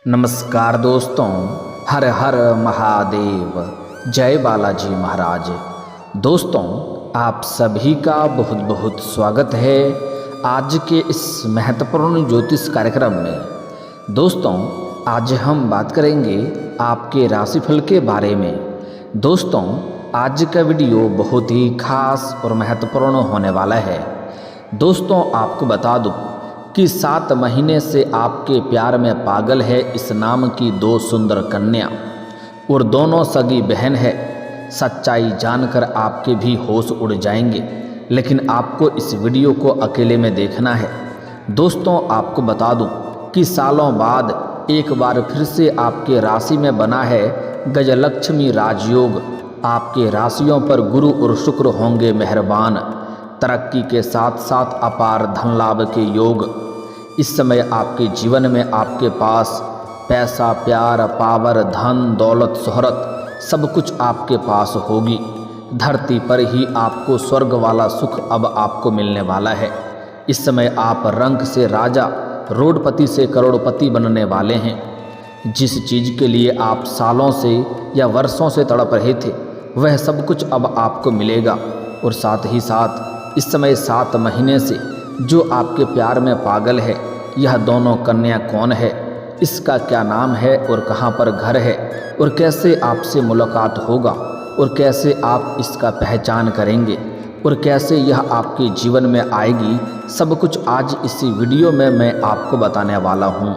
नमस्कार दोस्तों, हर हर महादेव, जय बालाजी महाराज। दोस्तों, आप सभी का बहुत बहुत स्वागत है आज के इस महत्वपूर्ण ज्योतिष कार्यक्रम में। दोस्तों, आज हम बात करेंगे आपके राशिफल के बारे में। दोस्तों, आज का वीडियो बहुत ही खास और महत्वपूर्ण होने वाला है। दोस्तों, आपको बता दूं कि 7 महीने से आपके प्यार में पागल है इस नाम की 2 सुंदर कन्या और दोनों सगी बहन है। सच्चाई जानकर आपके भी होश उड़ जाएंगे, लेकिन आपको इस वीडियो को अकेले में देखना है। दोस्तों, आपको बता दूं कि सालों बाद एक बार फिर से आपके राशि में बना है गजलक्ष्मी राजयोग। आपके राशियों पर गुरु और शुक्र होंगे मेहरबान। तरक्की के साथ साथ अपार धन लाभ के योग। इस समय आपके जीवन में आपके पास पैसा, प्यार, पावर, धन, दौलत, शोहरत सब कुछ आपके पास होगी। धरती पर ही आपको स्वर्ग वाला सुख अब आपको मिलने वाला है। इस समय आप रंक से राजा, रोडपति से करोड़पति बनने वाले हैं। जिस चीज़ के लिए आप सालों से या वर्षों से तड़प रहे थे, वह सब कुछ अब आपको मिलेगा। और साथ ही साथ इस समय 7 महीने से जो आपके प्यार में पागल है, यह दोनों कन्या कौन है, इसका क्या नाम है और कहाँ पर घर है और कैसे आपसे मुलाकात होगा और कैसे आप इसका पहचान करेंगे और कैसे यह आपके जीवन में आएगी, सब कुछ आज इसी वीडियो में मैं आपको बताने वाला हूँ।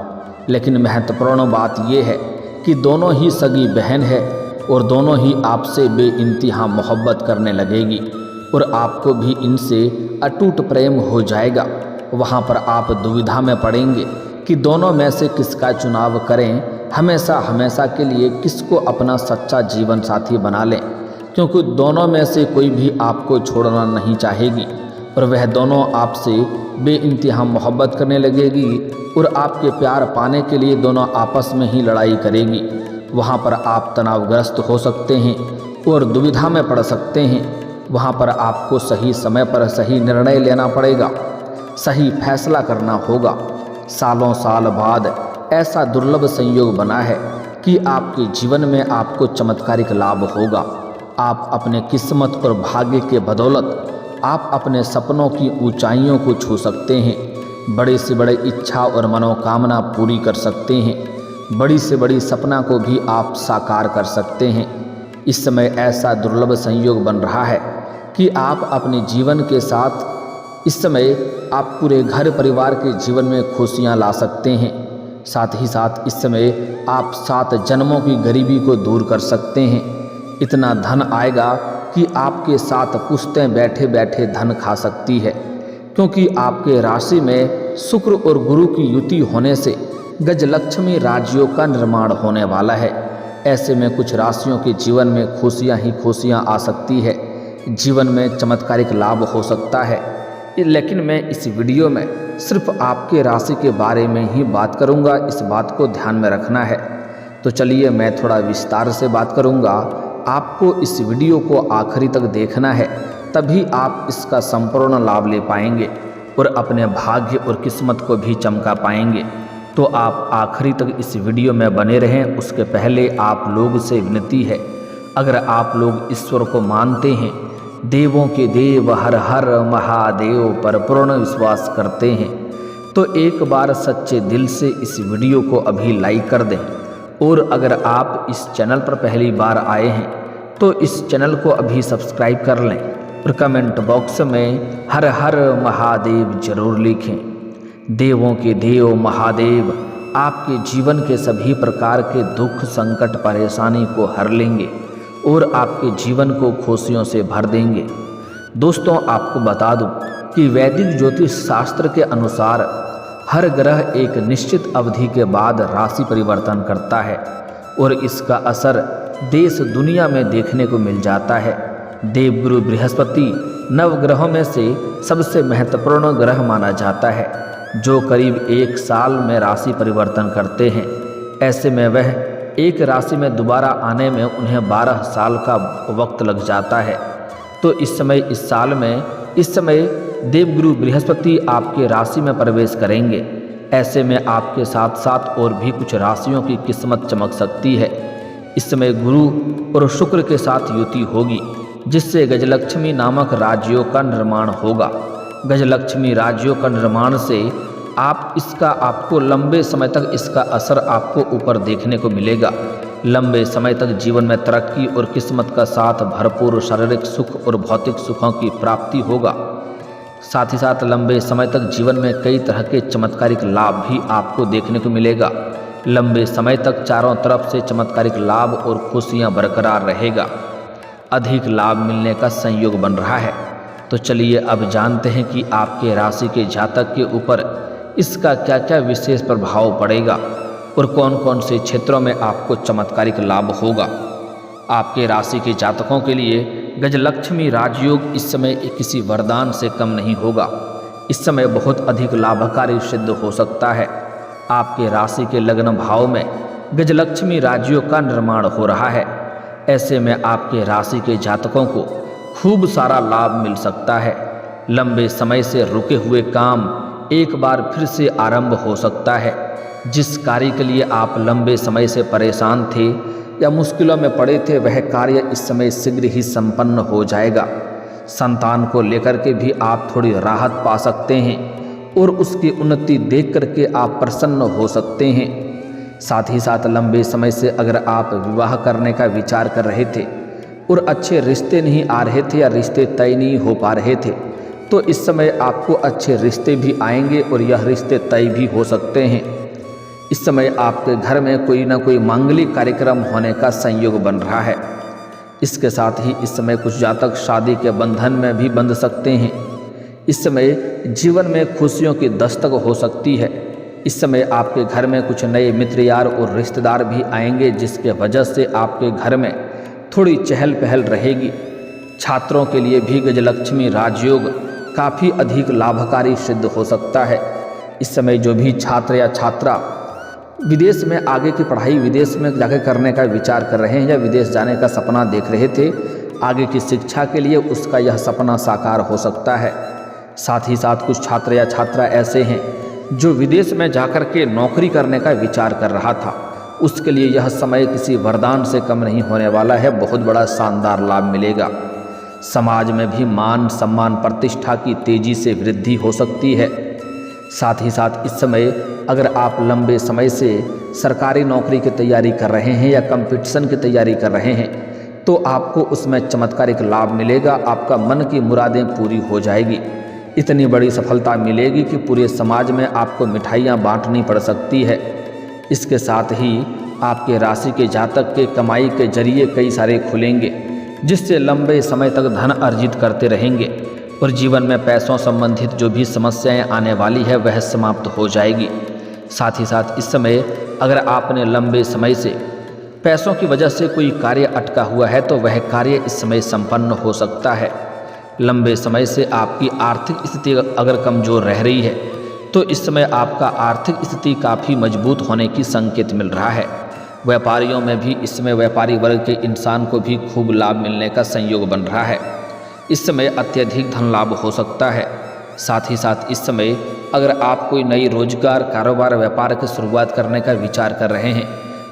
लेकिन महत्वपूर्ण बात यह है कि दोनों ही सगी बहन है और दोनों ही आपसे बेइंतहा मोहब्बत करने लगेगी और आपको भी इनसे अटूट प्रेम हो जाएगा। वहाँ पर आप दुविधा में पड़ेंगे कि दोनों में से किसका चुनाव करें, हमेशा हमेशा के लिए किसको अपना सच्चा जीवन साथी बना लें, क्योंकि दोनों में से कोई भी आपको छोड़ना नहीं चाहेगी और वह दोनों आपसे बेइंतहा मोहब्बत करने लगेगी और आपके प्यार पाने के लिए दोनों आपस में ही लड़ाई करेगी। वहाँ पर आप तनावग्रस्त हो सकते हैं और दुविधा में पड़ सकते हैं। वहाँ पर आपको सही समय पर सही निर्णय लेना पड़ेगा, सही फैसला करना होगा। सालों साल बाद ऐसा दुर्लभ संयोग बना है कि आपके जीवन में आपको चमत्कारिक लाभ होगा। आप अपने किस्मत और भाग्य के बदौलत आप अपने सपनों की ऊंचाइयों को छू सकते हैं। बड़े से बड़े इच्छा और मनोकामना पूरी कर सकते हैं। बड़ी से बड़ी सपना को भी आप साकार कर सकते हैं। इस समय ऐसा दुर्लभ संयोग बन रहा है कि आप अपने जीवन के साथ इस समय आप पूरे घर परिवार के जीवन में खुशियां ला सकते हैं। साथ ही साथ इस समय आप 7 जन्मों की गरीबी को दूर कर सकते हैं। इतना धन आएगा कि आपके 7 पुश्तें बैठे बैठे धन खा सकती है, क्योंकि आपके राशि में शुक्र और गुरु की युति होने से गजलक्ष्मी राजयोग का निर्माण होने वाला है। ऐसे में कुछ राशियों के जीवन में खुशियां ही खुशियां आ सकती है, जीवन में चमत्कारिक लाभ हो सकता है। लेकिन मैं इस वीडियो में सिर्फ आपके राशि के बारे में ही बात करूंगा, इस बात को ध्यान में रखना है। तो चलिए मैं थोड़ा विस्तार से बात करूंगा। आपको इस वीडियो को आखिरी तक देखना है, तभी आप इसका संपूर्ण लाभ ले पाएंगे और अपने भाग्य और किस्मत को भी चमका पाएंगे। तो आप आखिरी तक इस वीडियो में बने रहें। उसके पहले आप लोग से विनती है, अगर आप लोग ईश्वर को मानते हैं, देवों के देव हर हर महादेव पर पूर्ण विश्वास करते हैं, तो एक बार सच्चे दिल से इस वीडियो को अभी लाइक कर दें। और अगर आप इस चैनल पर पहली बार आए हैं तो इस चैनल को अभी सब्सक्राइब कर लें और कमेंट बॉक्स में हर हर महादेव जरूर लिखें। देवों के देव महादेव आपके जीवन के सभी प्रकार के दुख, संकट, परेशानी को हर लेंगे और आपके जीवन को खुशियों से भर देंगे। दोस्तों, आपको बता दूं कि वैदिक ज्योतिष शास्त्र के अनुसार हर ग्रह एक निश्चित अवधि के बाद राशि परिवर्तन करता है और इसका असर देश दुनिया में देखने को मिल जाता है। देवगुरु बृहस्पति नवग्रहों में से सबसे महत्वपूर्ण ग्रह माना जाता है, जो करीब 1 साल में राशि परिवर्तन करते हैं। ऐसे में वह एक राशि में दोबारा आने में उन्हें 12 साल का वक्त लग जाता है। तो इस समय देवगुरु बृहस्पति आपके राशि में प्रवेश करेंगे। ऐसे में आपके साथ साथ और भी कुछ राशियों की किस्मत चमक सकती है। इस समय गुरु और शुक्र के साथ युति होगी, जिससे गजलक्ष्मी नामक राजयोग का निर्माण होगा। गजलक्ष्मी राजयोग का निर्माण से आपको लंबे समय तक इसका असर आपको ऊपर देखने को मिलेगा। लंबे समय तक जीवन में तरक्की और किस्मत का साथ भरपूर शारीरिक सुख और भौतिक सुखों की प्राप्ति होगा। साथ ही साथ लंबे समय तक जीवन में कई तरह के चमत्कारिक लाभ भी आपको देखने को मिलेगा। लंबे समय तक चारों तरफ से चमत्कारिक लाभ और खुशियां बरकरार रहेगा। अधिक लाभ मिलने का संयोग बन रहा है। तो चलिए अब जानते हैं कि आपके राशि के जातक के ऊपर इसका क्या क्या विशेष प्रभाव पड़ेगा और कौन कौन से क्षेत्रों में आपको चमत्कारिक लाभ होगा। आपके राशि के जातकों के लिए गजलक्ष्मी राजयोग इस समय किसी वरदान से कम नहीं होगा। इस समय बहुत अधिक लाभकारी सिद्ध हो सकता है। आपके राशि के लग्न भाव में गजलक्ष्मी राजयोग का निर्माण हो रहा है। ऐसे में आपके राशि के जातकों को खूब सारा लाभ मिल सकता है। लंबे समय से रुके हुए काम एक बार फिर से आरंभ हो सकता है। जिस कार्य के लिए आप लंबे समय से परेशान थे या मुश्किलों में पड़े थे, वह कार्य इस समय शीघ्र ही संपन्न हो जाएगा। संतान को लेकर के भी आप थोड़ी राहत पा सकते हैं और उसकी उन्नति देख करके आप प्रसन्न हो सकते हैं। साथ ही साथ लंबे समय से अगर आप विवाह करने का विचार कर रहे थे और अच्छे रिश्ते नहीं आ रहे थे या रिश्ते तय नहीं हो पा रहे थे, तो इस समय आपको अच्छे रिश्ते भी आएंगे और यह रिश्ते तय भी हो सकते हैं। इस समय आपके घर में कोई ना कोई मांगलिक कार्यक्रम होने का संयोग बन रहा है। इसके साथ ही इस समय कुछ जातक शादी के बंधन में भी बंध सकते हैं। इस समय जीवन में खुशियों की दस्तक हो सकती है। इस समय आपके घर में कुछ नए मित्र यार और रिश्तेदार भी आएंगे, जिसके वजह से आपके घर में थोड़ी चहल पहल रहेगी। छात्रों के लिए भी गजलक्ष्मी राजयोग काफ़ी अधिक लाभकारी सिद्ध हो सकता है। इस समय जो भी छात्र या छात्रा विदेश में आगे की पढ़ाई विदेश में जाकर करने का विचार कर रहे हैं या विदेश जाने का सपना देख रहे थे आगे की शिक्षा के लिए, उसका यह सपना साकार हो सकता है। साथ ही साथ कुछ छात्र या छात्रा ऐसे हैं जो विदेश में जाकर के नौकरी करने का विचार कर रहा था, उसके लिए यह समय किसी वरदान से कम नहीं होने वाला है। बहुत बड़ा शानदार लाभ मिलेगा। समाज में भी मान सम्मान प्रतिष्ठा की तेजी से वृद्धि हो सकती है। साथ ही साथ इस समय अगर आप लंबे समय से सरकारी नौकरी की तैयारी कर रहे हैं या कंपटीशन की तैयारी कर रहे हैं, तो आपको उसमें चमत्कारिक लाभ मिलेगा। आपका मन की मुरादें पूरी हो जाएगी। इतनी बड़ी सफलता मिलेगी कि पूरे समाज में आपको मिठाइयाँ बांटनी पड़ सकती है। इसके साथ ही आपके राशि के जातक के कमाई के जरिए कई सारे खुलेंगे, जिससे लंबे समय तक धन अर्जित करते रहेंगे और जीवन में पैसों संबंधित जो भी समस्याएं आने वाली है वह समाप्त हो जाएगी। साथ ही साथ इस समय अगर आपने लंबे समय से पैसों की वजह से कोई कार्य अटका हुआ है, तो वह कार्य इस समय संपन्न हो सकता है। लंबे समय से आपकी आर्थिक स्थिति अगर कमज़ोर रह रही है, तो इस समय आपका आर्थिक स्थिति काफ़ी मजबूत होने की संकेत मिल रहा है। व्यापारियों में भी इस समय व्यापारी वर्ग के इंसान को भी खूब लाभ मिलने का संयोग बन रहा है। इस समय अत्यधिक धन लाभ हो सकता है। साथ ही साथ इस समय अगर आप कोई नई रोजगार कारोबार व्यापार की शुरुआत करने का विचार कर रहे हैं,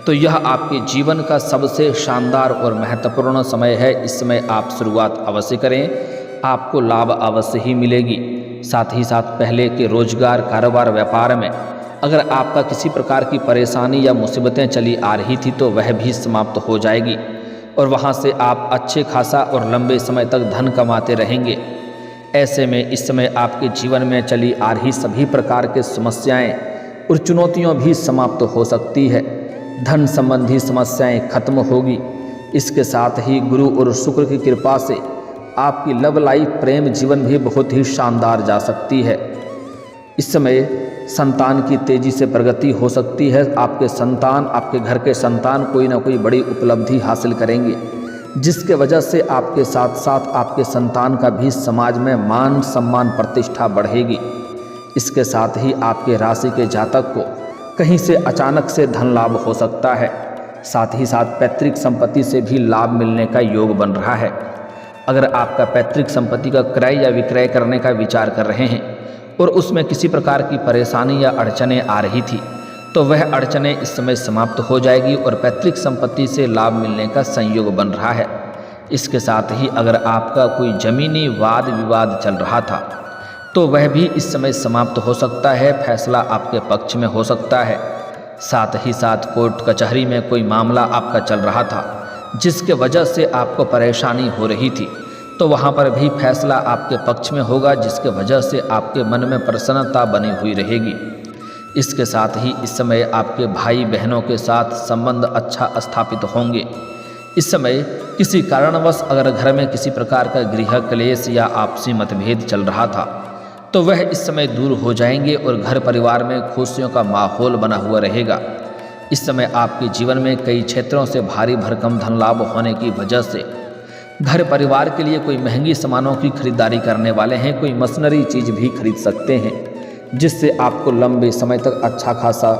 तो यह आपके जीवन का सबसे शानदार और महत्वपूर्ण समय है। इस समय आप शुरुआत अवश्य करें, आपको लाभ अवश्य ही मिलेगी। साथ ही साथ पहले के रोजगार कारोबार व्यापार में अगर आपका किसी प्रकार की परेशानी या मुसीबतें चली आ रही थी, तो वह भी समाप्त हो जाएगी और वहां से आप अच्छे खासा और लंबे समय तक धन कमाते रहेंगे। ऐसे में इस समय आपके जीवन में चली आ रही सभी प्रकार के समस्याएं और चुनौतियां भी समाप्त हो सकती है। धन संबंधी समस्याएं खत्म होगी। इसके साथ ही गुरु और शुक्र की कृपा से आपकी लव लाइफ प्रेम जीवन भी बहुत ही शानदार जा सकती है। इस समय संतान की तेजी से प्रगति हो सकती है। आपके संतान, आपके घर के संतान कोई ना कोई बड़ी उपलब्धि हासिल करेंगे, जिसके वजह से आपके साथ साथ आपके संतान का भी समाज में मान सम्मान प्रतिष्ठा बढ़ेगी। इसके साथ ही आपके राशि के जातक को कहीं से अचानक से धन लाभ हो सकता है। साथ ही साथ पैतृक संपत्ति से भी लाभ मिलने का योग बन रहा है। अगर आपका पैतृक संपत्ति का क्रय या विक्रय करने का विचार कर रहे हैं और उसमें किसी प्रकार की परेशानी या अड़चने आ रही थी तो वह अड़चने इस समय समाप्त हो जाएगी और पैतृक संपत्ति से लाभ मिलने का संयोग बन रहा है। इसके साथ ही अगर आपका कोई जमीनी वाद विवाद चल रहा था तो वह भी इस समय समाप्त हो सकता है, फैसला आपके पक्ष में हो सकता है। साथ ही साथ कोर्ट कचहरी में कोई मामला आपका चल रहा था जिसके वजह से आपको परेशानी हो रही थी तो वहाँ पर भी फैसला आपके पक्ष में होगा, जिसके वजह से आपके मन में प्रसन्नता बनी हुई रहेगी। इसके साथ ही इस समय आपके भाई बहनों के साथ संबंध अच्छा स्थापित होंगे। इस समय किसी कारणवश अगर घर में किसी प्रकार का गृह क्लेश या आपसी मतभेद चल रहा था तो वह इस समय दूर हो जाएंगे और घर परिवार में खुशियों का माहौल बना हुआ रहेगा। इस समय आपके जीवन में कई क्षेत्रों से भारी भरकम धन लाभ होने की वजह से घर परिवार के लिए कोई महंगी सामानों की खरीदारी करने वाले हैं, कोई मशीनरी चीज़ भी खरीद सकते हैं जिससे आपको लंबे समय तक अच्छा खासा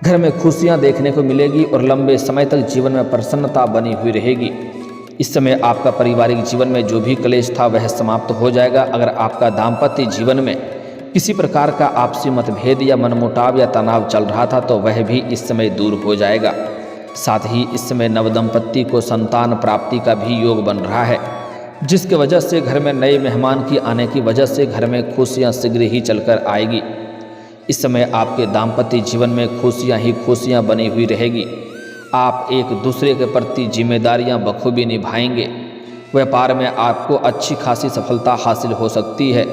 घर में खुशियां देखने को मिलेगी और लंबे समय तक जीवन में प्रसन्नता बनी हुई रहेगी। इस समय आपका पारिवारिक जीवन में जो भी क्लेश था वह समाप्त हो जाएगा। अगर आपका दाम्पत्य जीवन में किसी प्रकार का आपसी मतभेद या मनमुटाव या तनाव चल रहा था तो वह भी इस समय दूर हो जाएगा। साथ ही इस समय नवदंपति को संतान प्राप्ति का भी योग बन रहा है, जिसकी वजह से घर में नए मेहमान की आने की वजह से घर में खुशियां शीघ्र ही चलकर आएगी। इस समय आपके दाम्पत्य जीवन में खुशियां ही खुशियां बनी हुई रहेगी। आप एक दूसरे के प्रति जिम्मेदारियां बखूबी निभाएंगे। व्यापार में आपको अच्छी खासी सफलता हासिल हो सकती है।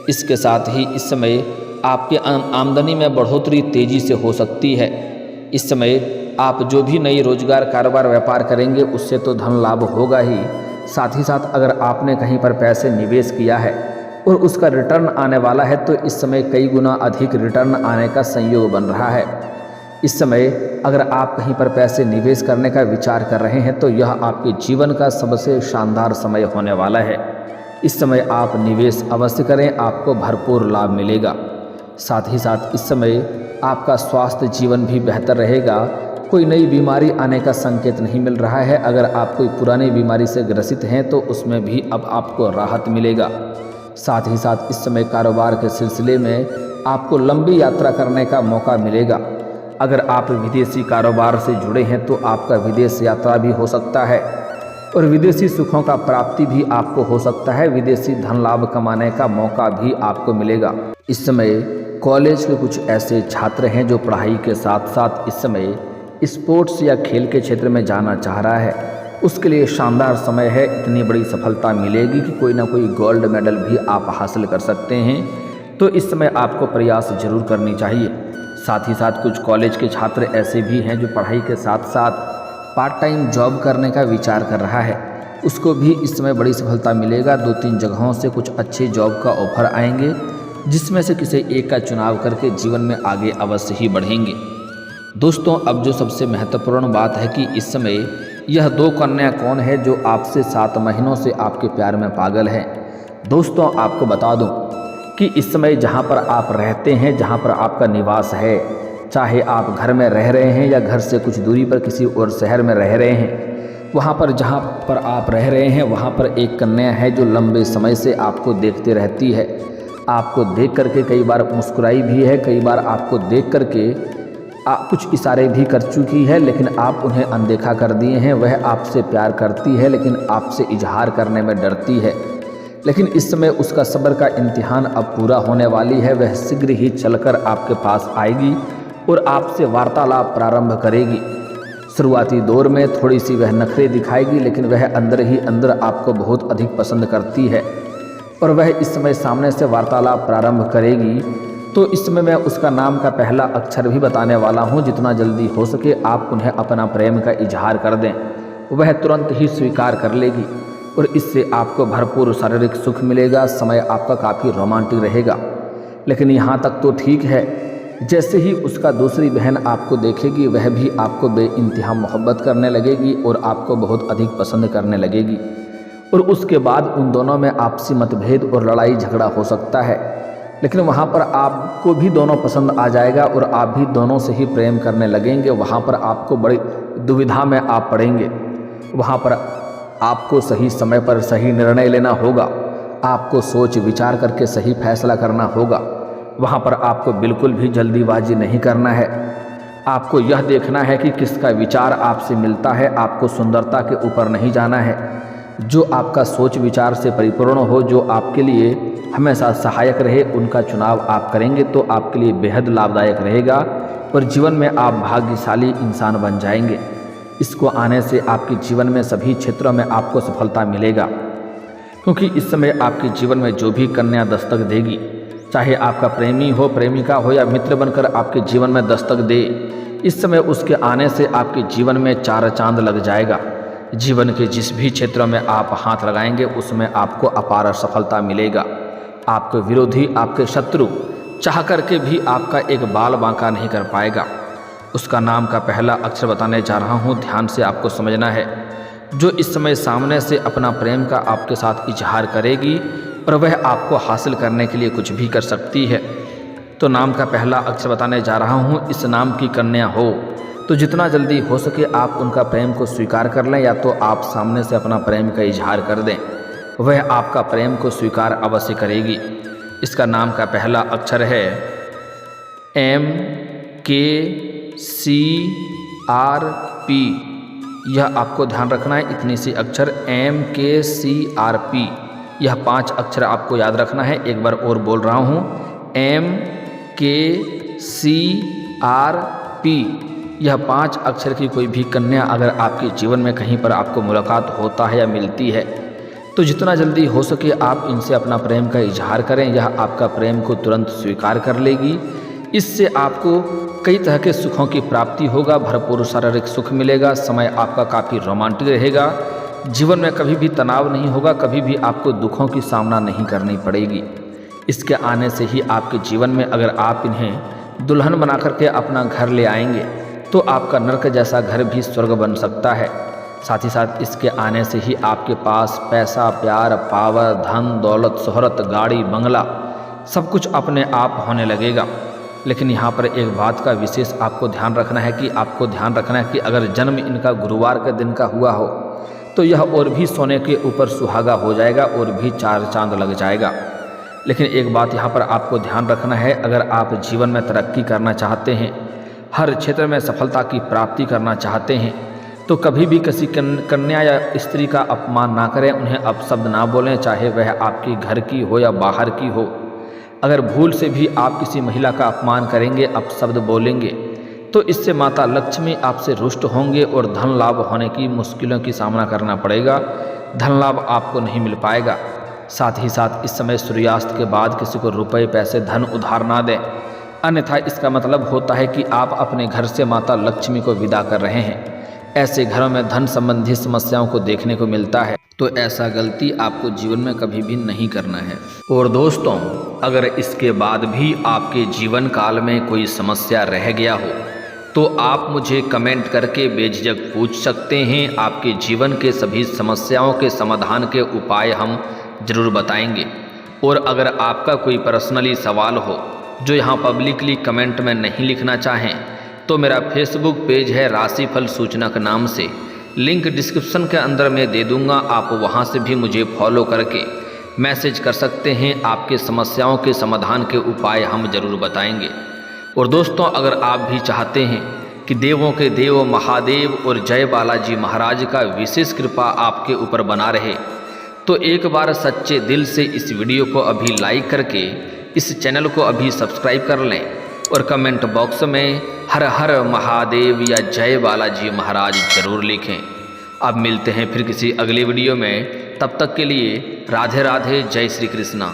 इसके साथ ही इस समय आपके आमदनी में बढ़ोतरी तेजी से हो सकती है। इस समय आप जो भी नई रोजगार कारोबार व्यापार करेंगे उससे तो धन लाभ होगा ही, साथ ही साथ अगर आपने कहीं पर पैसे निवेश किया है और उसका रिटर्न आने वाला है तो इस समय कई गुना अधिक रिटर्न आने का संयोग बन रहा है। इस समय अगर आप कहीं पर पैसे निवेश करने का विचार कर रहे हैं तो यह आपके जीवन का सबसे शानदार समय होने वाला है। इस समय आप निवेश अवश्य करें, आपको भरपूर लाभ मिलेगा। साथ ही साथ इस समय आपका स्वास्थ्य जीवन भी बेहतर रहेगा। कोई नई बीमारी आने का संकेत नहीं मिल रहा है। अगर आप कोई पुरानी बीमारी से ग्रसित हैं तो उसमें भी अब आपको राहत मिलेगा। साथ ही साथ इस समय कारोबार के सिलसिले में आपको लंबी यात्रा करने का मौका मिलेगा। अगर आप विदेशी कारोबार से जुड़े हैं तो आपका विदेश यात्रा भी हो सकता है और विदेशी सुखों का प्राप्ति भी आपको हो सकता है। विदेशी धन लाभ कमाने का मौका भी आपको मिलेगा। इस समय कॉलेज के कुछ ऐसे छात्र हैं जो पढ़ाई के साथ साथ इस समय स्पोर्ट्स या खेल के क्षेत्र में जाना चाह रहा है, उसके लिए शानदार समय है। इतनी बड़ी सफलता मिलेगी कि कोई ना कोई गोल्ड मेडल भी आप हासिल कर सकते हैं, तो इस समय आपको प्रयास जरूर करनी चाहिए। साथ ही साथ कुछ कॉलेज के छात्र ऐसे भी हैं जो पढ़ाई के साथ साथ पार्ट टाइम जॉब करने का विचार कर रहा है, उसको भी इस समय बड़ी सफलता मिलेगा। 2-3 जगहों से कुछ अच्छे जॉब का ऑफर आएंगे, जिसमें से किसी एक का चुनाव करके जीवन में आगे अवश्य ही बढ़ेंगे। दोस्तों, अब जो सबसे महत्वपूर्ण बात है कि इस समय यह 2 कन्या कौन है जो आपसे 7 महीनों से आपके प्यार में पागल है। दोस्तों, आपको बता दूं कि इस समय जहां पर आप रहते हैं, जहां पर आपका निवास है, चाहे आप घर में रह रहे हैं या घर से कुछ दूरी पर किसी और शहर में रह रहे हैं, वहां पर जहां पर आप रह रहे हैं वहां पर एक कन्या है जो लंबे समय से आपको देखते रहती है। आपको देख करके कई बार मुस्कुराई भी है, कई बार आपको देख करके कुछ इशारे भी कर चुकी है, लेकिन आप उन्हें अनदेखा कर दिए हैं। वह आपसे प्यार करती है लेकिन आपसे इजहार करने में डरती है, लेकिन इस समय उसका सब्र का इम्तिहान अब पूरा होने वाली है। वह शीघ्र ही चलकर आपके पास आएगी और आपसे वार्तालाप प्रारंभ करेगी। शुरुआती दौर में थोड़ी सी वह नखरे दिखाएगी, लेकिन वह अंदर ही अंदर आपको बहुत अधिक पसंद करती है और वह इस समय सामने से वार्तालाप प्रारंभ करेगी। तो इस समय मैं उसका नाम का पहला अक्षर भी बताने वाला हूँ। जितना जल्दी हो सके आप उन्हें अपना प्रेम का इजहार कर दें, वह तुरंत ही स्वीकार कर लेगी और इससे आपको भरपूर शारीरिक सुख मिलेगा। समय आपका काफ़ी रोमांटिक रहेगा। लेकिन यहाँ तक तो ठीक है, जैसे ही उसका दूसरी बहन आपको देखेगी वह भी आपको बेइंतहा मोहब्बत करने लगेगी और आपको बहुत अधिक पसंद करने लगेगी और उसके बाद उन दोनों में आपसी मतभेद और लड़ाई झगड़ा हो सकता है, लेकिन वहाँ पर आपको भी दोनों पसंद आ जाएगा और आप भी दोनों से ही प्रेम करने लगेंगे। वहाँ पर आपको बड़ी दुविधा में आप पड़ेंगे। वहाँ पर आपको सही समय पर सही निर्णय लेना होगा। आपको सोच विचार करके सही फैसला करना होगा। वहाँ पर आपको बिल्कुल भी जल्दीबाजी नहीं करना है। आपको यह देखना है कि किसका विचार आपसे मिलता है। आपको सुंदरता के ऊपर नहीं जाना है। जो आपका सोच विचार से परिपूर्ण हो, जो आपके लिए हमेशा सहायक रहे, उनका चुनाव आप करेंगे तो आपके लिए बेहद लाभदायक रहेगा और जीवन में आप भाग्यशाली इंसान बन जाएंगे। इसको आने से आपके जीवन में सभी क्षेत्रों में आपको सफलता मिलेगा, क्योंकि इस समय आपके जीवन में जो भी कन्या दस्तक देगी, चाहे आपका प्रेमी हो, प्रेमिका हो या मित्र बनकर आपके जीवन में दस्तक दे, इस समय उसके आने से आपके जीवन में चार चांद लग जाएगा। जीवन के जिस भी क्षेत्रों में आप हाथ लगाएंगे उसमें आपको अपार सफलता मिलेगा। आपके विरोधी, आपके शत्रु चाह करके भी आपका एक बाल बांका नहीं कर पाएगा। उसका नाम का पहला अक्षर बताने जा रहा हूँ, ध्यान से आपको समझना है। जो इस समय सामने से अपना प्रेम का आपके साथ इजहार करेगी और वह आपको हासिल करने के लिए कुछ भी कर सकती है। तो नाम का पहला अक्षर बताने जा रहा हूँ। इस नाम की कन्या हो तो जितना जल्दी हो सके आप उनका प्रेम को स्वीकार कर लें, या तो आप सामने से अपना प्रेम का इजहार कर दें। वह आपका प्रेम को स्वीकार अवश्य करेगी। इसका नाम का पहला अक्षर है MKCRP। यह आपको ध्यान रखना है, इतनी सी अक्षर MKCRP। यह 5 अक्षर आपको याद रखना है। एक बार और बोल रहा हूँ, MKCRP। यह 5 अक्षर की कोई भी कन्या अगर आपके जीवन में कहीं पर आपको मुलाकात होता है या मिलती है तो जितना जल्दी हो सके आप इनसे अपना प्रेम का इजहार करें। यह आपका प्रेम को तुरंत स्वीकार कर लेगी। इससे आपको कई तरह के सुखों की प्राप्ति होगा, भरपूर शारीरिक सुख मिलेगा, समय आपका काफ़ी रोमांटिक रहेगा, जीवन में कभी भी तनाव नहीं होगा, कभी भी आपको दुखों की सामना नहीं करनी पड़ेगी। इसके आने से ही आपके जीवन में अगर आप इन्हें दुल्हन बना करके अपना घर ले आएंगे तो आपका नर्क जैसा घर भी स्वर्ग बन सकता है। साथ ही साथ इसके आने से ही आपके पास पैसा, प्यार, पावर, धन, दौलत, शोहरत, गाड़ी, बंगला सब कुछ अपने आप होने लगेगा। लेकिन यहाँ पर एक बात का विशेष आपको ध्यान रखना है कि अगर जन्म इनका गुरुवार के दिन का हुआ हो तो यह और भी सोने के ऊपर सुहागा हो जाएगा और भी 4 चांद लग जाएगा। लेकिन एक बात यहाँ पर आपको ध्यान रखना है, अगर आप जीवन में तरक्की करना चाहते हैं, हर क्षेत्र में सफलता की प्राप्ति करना चाहते हैं, तो कभी भी किसी कन्या या स्त्री का अपमान ना करें, उन्हें अपशब्द ना बोलें, चाहे वह आपके घर की हो या बाहर की हो। अगर भूल से भी आप किसी महिला का अपमान करेंगे, अपशब्द बोलेंगे, तो इससे माता लक्ष्मी आपसे रुष्ट होंगे और धन लाभ होने की मुश्किलों की सामना करना पड़ेगा। धन लाभ आपको नहीं मिल पाएगा। साथ ही साथ इस समय सूर्यास्त के बाद किसी को रुपए, पैसे, धन उधार ना दें, अन्यथा इसका मतलब होता है कि आप अपने घर से माता लक्ष्मी को विदा कर रहे हैं। ऐसे घरों में धन संबंधी समस्याओं को देखने को मिलता है, तो ऐसा गलती आपको जीवन में कभी भी नहीं करना है। और दोस्तों, अगर इसके बाद भी आपके जीवन काल में कोई समस्या रह गया हो तो आप मुझे कमेंट करके बेझिझक पूछ सकते हैं। आपके जीवन के सभी समस्याओं के समाधान के उपाय हम जरूर बताएंगे। और अगर आपका कोई पर्सनली सवाल हो जो यहाँ पब्लिकली कमेंट में नहीं लिखना चाहें तो मेरा फेसबुक पेज है राशिफल सूचनक नाम से, लिंक डिस्क्रिप्शन के अंदर मैं दे दूँगा। आप वहाँ से भी मुझे फॉलो करके मैसेज कर सकते हैं। आपके समस्याओं के समाधान के उपाय हम जरूर बताएंगे। और दोस्तों, अगर आप भी चाहते हैं कि देवों के देव महादेव और जय बालाजी महाराज का विशेष कृपा आपके ऊपर बना रहे, तो एक बार सच्चे दिल से इस वीडियो को अभी लाइक करके इस चैनल को अभी सब्सक्राइब कर लें और कमेंट बॉक्स में हर हर महादेव या जय बालाजी महाराज जरूर लिखें। अब मिलते हैं फिर किसी अगले वीडियो में, तब तक के लिए राधे राधे, जय श्री कृष्णा।